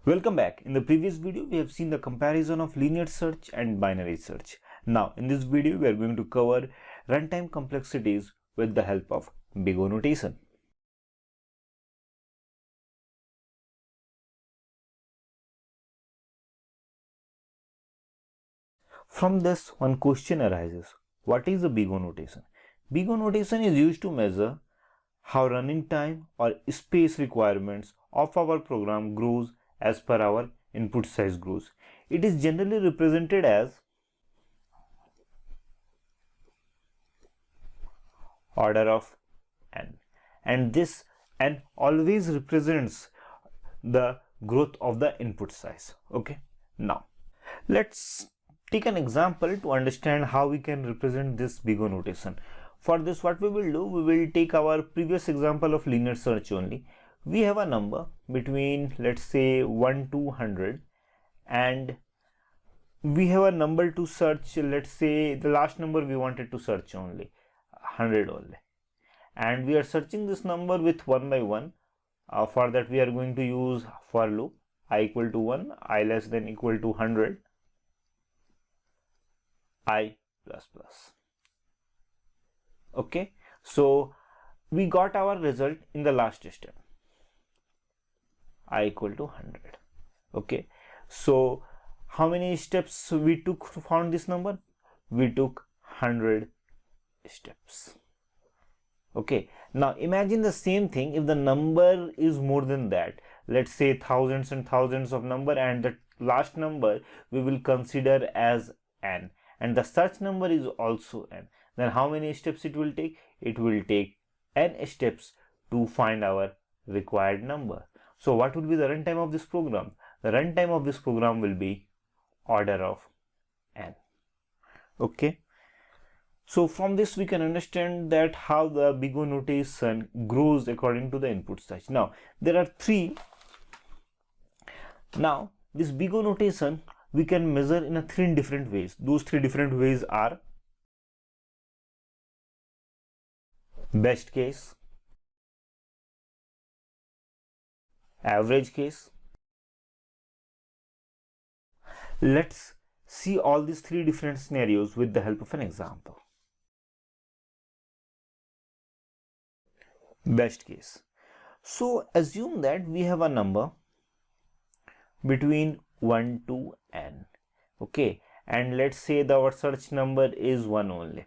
Welcome back. In the previous video, we have seen the comparison of linear search and binary search. Now, in this video, we are going to cover runtime complexities with the help of big O notation. From this, one question arises. What is the big O notation? Big O notation is used to measure how running time or space requirements of our program grows as per our input size grows. It is generally represented as order of n, and this n always represents the growth of the input size. Okay, now let's take an example to understand how we can represent this big O notation. For this, what we will do, we will take our previous example of linear search only. We have a number between, let's say, 1 to 100, and we have a number to search. Let's say the last number we wanted to search only 100 only, and we are searching this number with one by one. For that, we are going to use for loop I equal to 1, I less than equal to 100, I plus plus. Okay, so we got our result in the last step, I equal to 100. Okay, so how many steps we took to found this number? We took 100 steps. Okay, now imagine the same thing if the number is more than that. Let's say thousands and thousands of number, and the last number we will consider as n, and the search number is also n. Then how many steps it will take? It will take n steps to find our required number. So what will be the runtime of this program? The runtime of this program will be order of n. Okay, so from this we can understand that how the big O notation grows according to the input size. Now there are three. Now this big O notation we can measure in three different ways. Those three different ways are best case, average case. Let's see all these three different scenarios with the help of an example. Best case. So assume that we have a number between 1 to n. Okay, and let's say our search number is 1 only.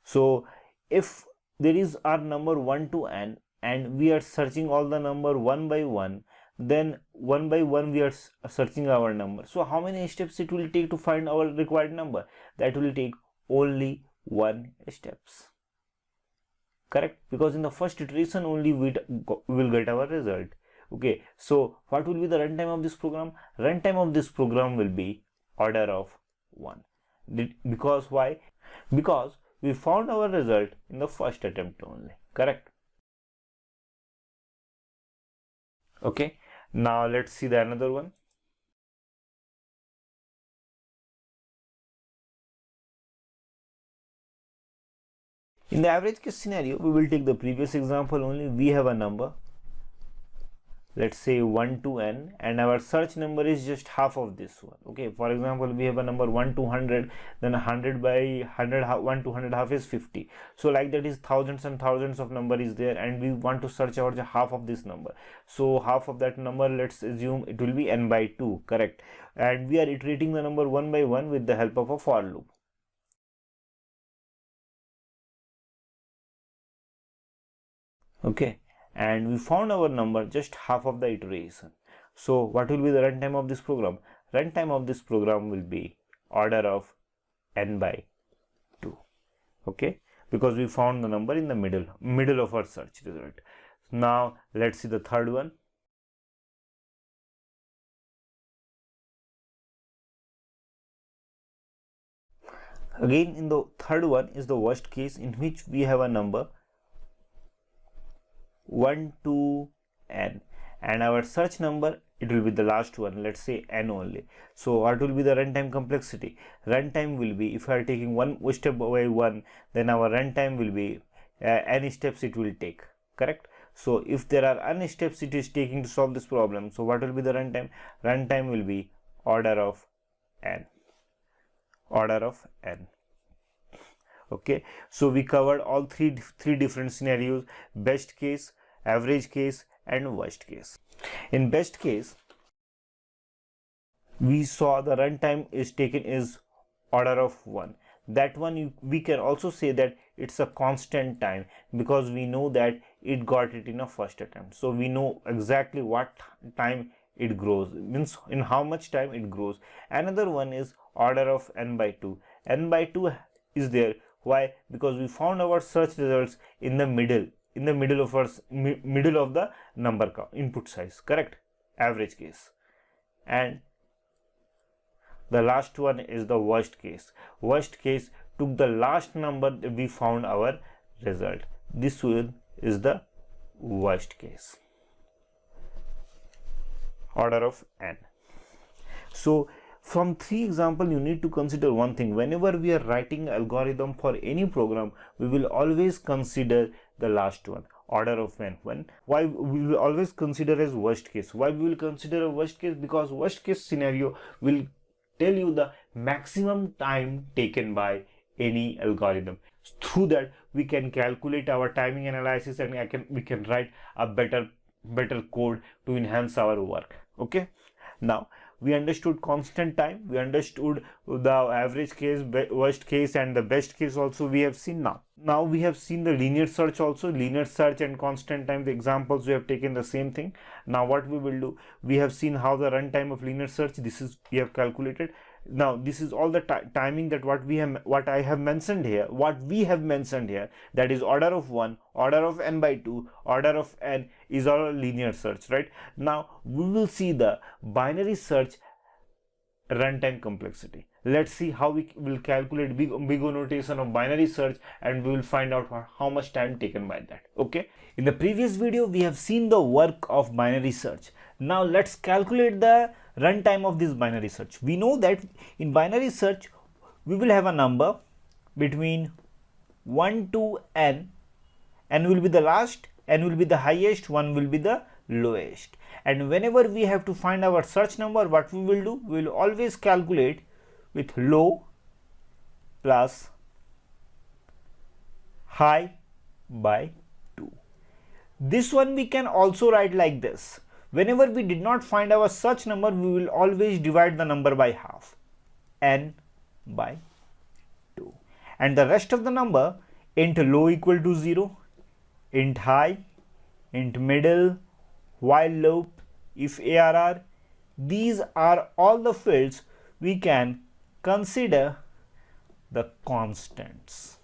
So if there is our number 1 to n and we are searching all the number one by one, then one by one we are searching our number. So how many steps it will take to find our required number? That will take only 1 steps. Correct? Because in the first iteration only we will get our result. Okay, so what will be the runtime of this program? Runtime of this program will be order of 1. Because why? Because we found our result in the first attempt only. Correct? Okay, now let's see the another one. In the average case scenario, we will take the previous example only. We have a number, let's say 1 to n, and our search number is just half of this one. Okay, for example, we have a number 1 to 100, then 100 by 100, 1 to 100 half is 50. So like that is thousands and thousands of number is there, and we want to search out half of this number. So half of that number, let's assume it will be n by 2, correct? And we are iterating the number one by one with the help of a for loop. Okay, and we found our number just half of the iteration. So what will be the runtime of this program? Runtime of this program will be order of n by 2. Okay, because we found the number in the middle of our search result. Now let's see the third one. Again, in the third one is the worst case, in which we have a number 1 to n, and our search number, it will be the last one, let's say n only. So what will be the runtime complexity? Runtime will be, if we are taking one step by one, then our runtime will be n steps it will take. Correct? So if there are n steps it is taking to solve this problem, so what will be the runtime? Runtime will be order of n. Order of n. Okay, so we covered all three different scenarios: best case, average case, and worst case. In best case, we saw the runtime is taken is order of 1. That one we can also say that it's a constant time, because we know that it got it in a first attempt, so we know exactly what time it grows, means in how much time it grows. Another one is order of n by 2. N by 2 is there. Why? Because we found our search results in the middle of our middle of the number input size, correct? Average case. And the last one is the worst case. Worst case took the last number we found our result. This one is the worst case. Order of n. So from 3 examples, you need to consider one thing. Whenever we are writing algorithm for any program, we will always consider the last one, order of n. Why we will always consider as worst case? Why we will consider a worst case? Because worst case scenario will tell you the maximum time taken by any algorithm. Through that we can calculate our timing analysis, and we can write a better code to enhance our work. Okay, now we understood constant time, we understood the average case, worst case, and the best case also we have seen. Now we have seen the linear search also. Linear search and constant time, the examples we have taken the same thing. Now what we will do, we have seen how the runtime of linear search, this is we have calculated. Now this is all the timing that what we have mentioned here, that is order of 1, order of n by 2, order of n is our linear search, right? Now we will see the binary search runtime complexity. Let's see how we will calculate big O notation of binary search, and we will find out how much time taken by that. Okay, in the previous video we have seen the work of binary search. Now let's calculate the runtime of this binary search. We know that in binary search we will have a number between 1 to n. N will be the last, n will be the highest, 1 will be the lowest. And whenever we have to find our search number, what we will do, we will always calculate with low plus high by 2. This one we can also write like this. Whenever we did not find our search number, we will always divide the number by half, n by 2. And the rest of the number, int low equal to 0, int high, int middle, while loop, if arr, these are all the fields we can consider the constants.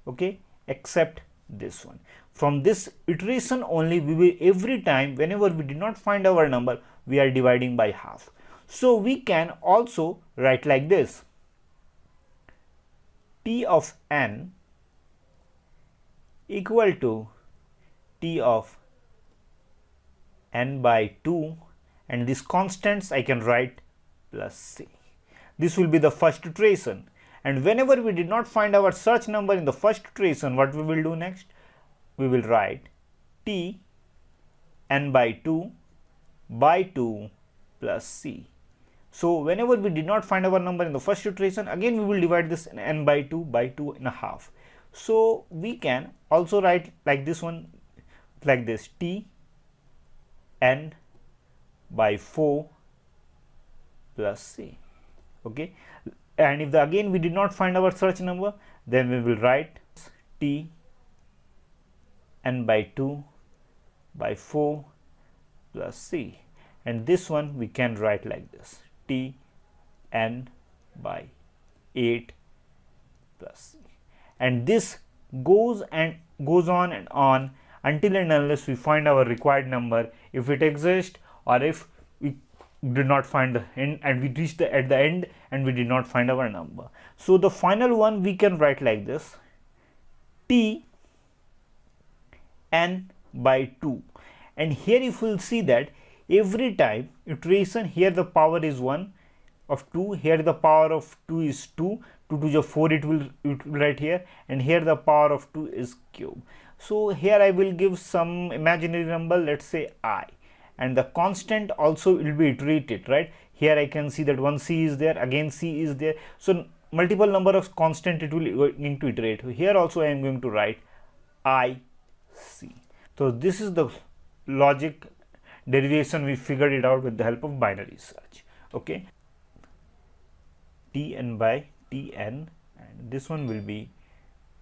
Okay, except this one. From this iteration only, we will every time whenever we did not find our number, we are dividing by half. So we can also write like this: t of n equal to t of n by 2, and these constants I can write plus c. This will be the first iteration, and whenever we did not find our search number in the first iteration, what we will do next? We will write t n by 2 by 2 plus c. So whenever we did not find our number in the first iteration, again we will divide this n by 2 in a half. So we can also write like this one, like this: t n by 4 plus c. Okay, and if again we did not find our search number, then we will write t n by 2 by 4 plus c, and this one we can write like this: t n by 8 plus c. And this goes on and on until and unless we find our required number, if it exists, or if we did not find the end and we reached at the end and we did not find our number. So the final one we can write like this: t n by 2. And here if you will see that every time iteration, here the power is 1 of 2, here the power of 2 is 2, 2 to the 4 it will write here, and here the power of 2 is cube. So here I will give some imaginary number, let's say I, and the constant also will be iterated, right? Here I can see that one C is there, again C is there, so multiple number of constant it will going to iterate. Here also I am going to write I C. So this is the logic derivation. We figured it out with the help of binary search. Okay, Tn by Tn, and this one will be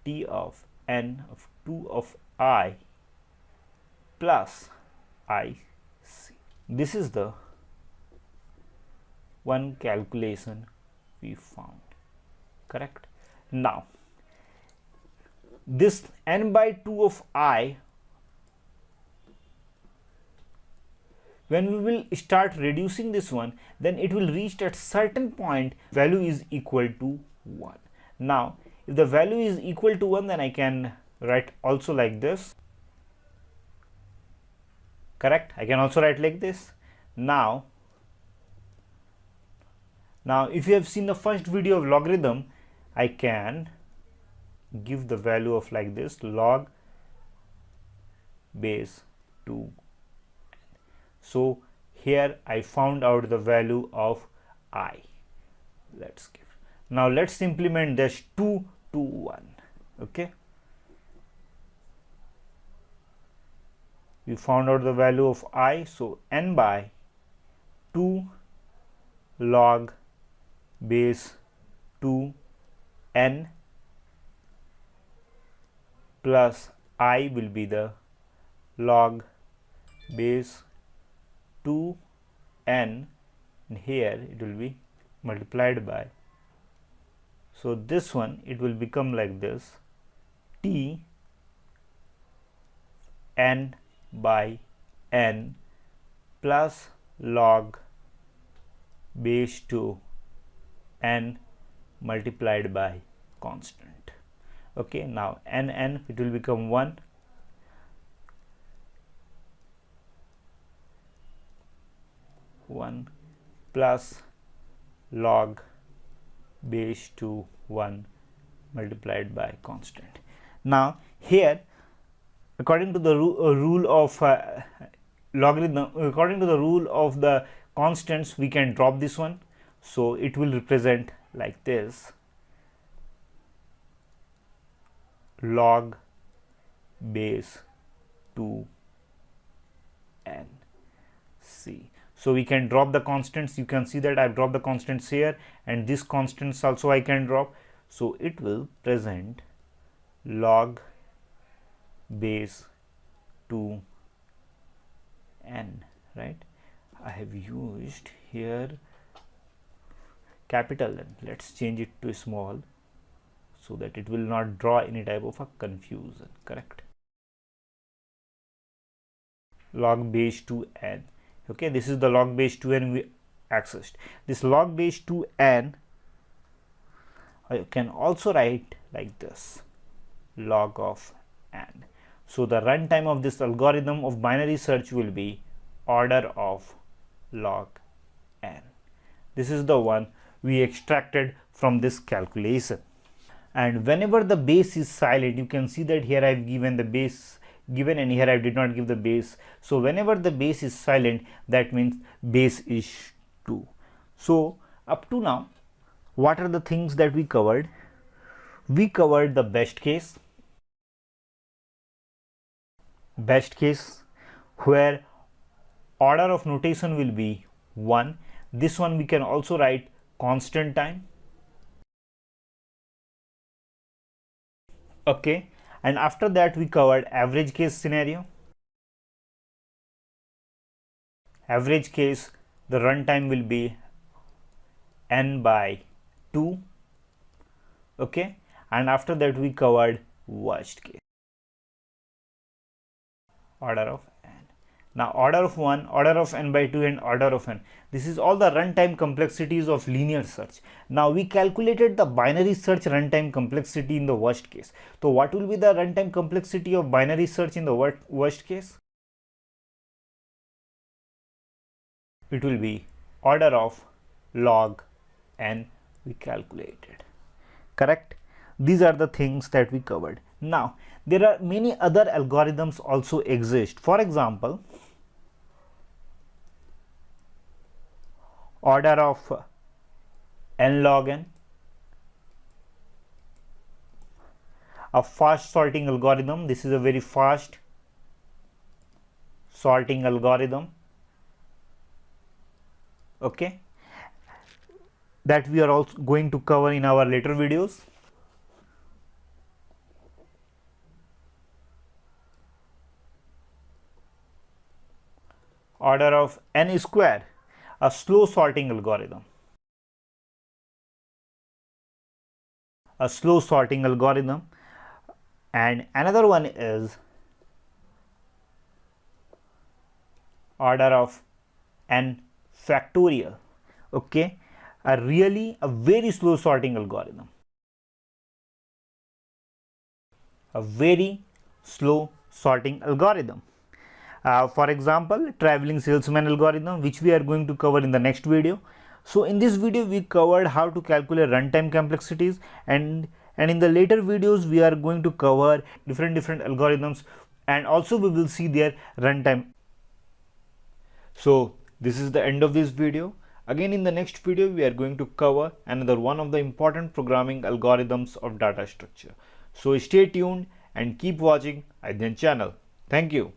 T of n of 2 of I plus I C. This is the one calculation we found, correct? Now this n by 2 of I, when we will start reducing this one, then it will reach at certain point value is equal to 1. Now if the value is equal to 1, then I can write also like this, correct? I can also write like this. Now if you have seen the first video of logarithm, I can give the value of like this, log base 2. So here I found out the value of I. Let's give. Now let's implement this 2 to 1. Okay, we found out the value of I, so n by 2 log base 2 n plus I will be the log base 2 n, and here it will be multiplied by, so this one it will become like this, T n by n plus log base 2 n multiplied by constant. Okay, now n it will become 1, plus log base 2 1 multiplied by constant. Now here, according to the rule of logarithm, according to the rule of the constants, we can drop this one, so it will represent like this, log base 2 n c. So we can drop the constants. You can see that I've dropped the constants here, and these constants also I can drop, so it will present log base 2 n, right? I have used here capital N. Let's change it to small so that it will not draw any type of a confusion, correct? Log base 2 n. Okay, this is the log base 2n we accessed. This log base 2n I can also write like this, log of n. So the runtime of this algorithm of binary search will be order of log n. This is the one we extracted from this calculation. And whenever the base is silent, you can see that here I have given the base given and here I did not give the base. So whenever the base is silent, that means base is 2. So up to now, what are the things that we covered? We covered the best case where order of notation will be 1. This one we can also write constant time. Okay, and after that we covered average case scenario. Average case, the runtime will be n by 2. Okay, and after that we covered worst case, order of n. Now order of 1, order of n by 2, and order of n. This is all the runtime complexities of linear search. Now we calculated the binary search runtime complexity in the worst case. So what will be the runtime complexity of binary search in the worst case? It will be order of log n we calculated, correct? These are the things that we covered. Now, there are many other algorithms also exist. For example, order of n log n, a fast sorting algorithm. This is a very fast sorting algorithm, okay, that we are also going to cover in our later videos. Order of n square, a slow sorting algorithm. A slow sorting algorithm. And another one is order of n factorial, okay, a very slow sorting algorithm. A very slow sorting algorithm. For example, traveling salesman algorithm, which we are going to cover in the next video. So in this video we covered how to calculate runtime complexities, and in the later videos we are going to cover different algorithms, and also we will see their runtime. So this is the end of this video. Again, in the next video we are going to cover another one of the important programming algorithms of data structure. So stay tuned and keep watching Adyan channel. Thank you.